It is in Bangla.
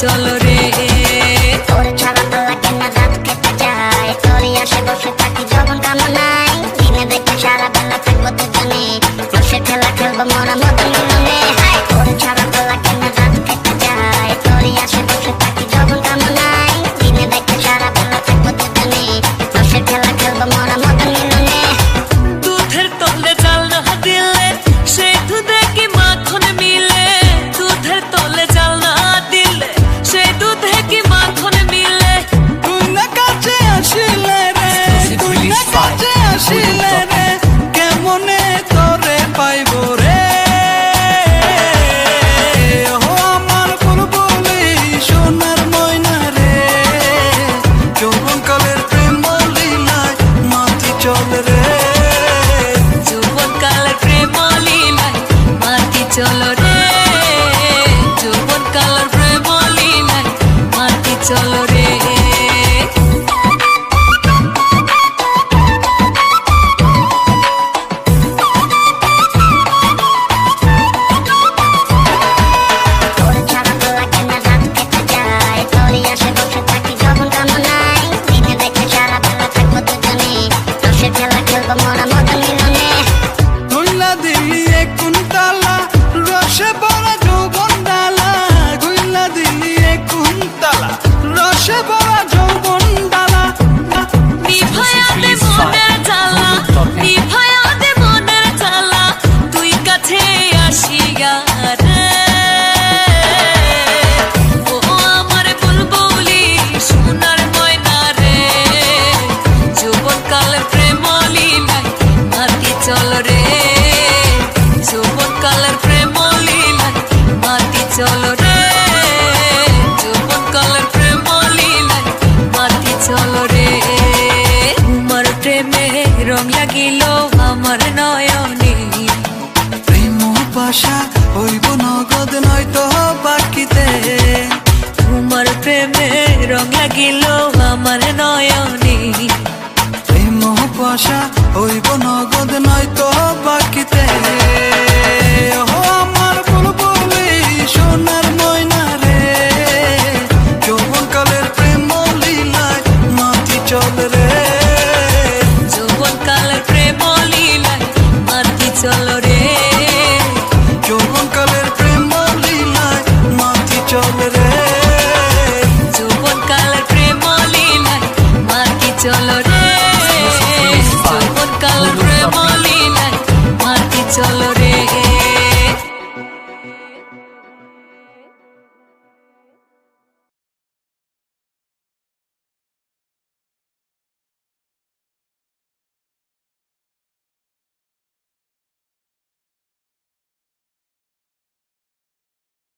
চলো রে। তোর ছাড়া তো লাগে না রাত কেটে যায়, তোরই আসে বসে থাকি যখন কামনায়, দিনে দেখে সারা বেলা থাকবো দুজনে, রসের খেলা খেলবো মোরা মদন মিলনে। তোর ছাড়া তো লাগে না রাত কেটে যায়, তোরই আসে বসে থাকি যখন কামনায়, দিনে দেখে সারা বেলা থাকবো দুজনে, রসের খেলা খেলবো মোরা মদন মিলনে। দুধের তলে জাল না দিলে সেই দুধে কি মাখন মিলে, দুধের তলে জাল না দিলে সেই দুধে কি মাখন মিলে। তুই না কাছে আসিলে রে, তুই না কাছে আসিলে রে, কেমনে তোরে পাইবো রে। ও আমার বুলবুলি সোনার ময়না রে, যৌবনকালের প্রেম লীলায় মাতি চলে রে। যৌবনকালের প্রেম লীলায় মাতি চলো রে, যৌবনকালের প্রেম লীলায় মাতি চলো রে। তোর ছাড়া তো লাগে না রাত কেটে যায়, তোরই আসে বসে থাকি যখন কামনায়, দিনে দেখে সারা বেলা থাকবো দুজনে, রসের খেলা খেলবো মোরা মদন মিলনে। গুইলা দিলি এক কুন্তলা রসে ভরা যৌবন ডালা, গুইলা দিলি এক কুন্তলা রসে ভরা যৌবন ডালা। নিভায়া দে মনের জ্বালা, নিভায়া দে মনের জ্বালা, তুই কাছে আসিয়া রে। ও আমার বুলবুলি সোনার ময়না রে, যৌবনকালের প্রেম লীলায় মাতি চলো রে, যৌবনকালের প্রেম লীলায় মাতি চলো রে, যৌবনকালের প্রেম লীলায় মাতি চলো রে। তোমার প্রেমে রং লাগিল আমার নয়নে, প্রেম পাশা হইব নগদ নয়তো বাকিতে। তোমার প্রেমে রং লাগিল আমার নয়নে, প্রেম পাশা হইব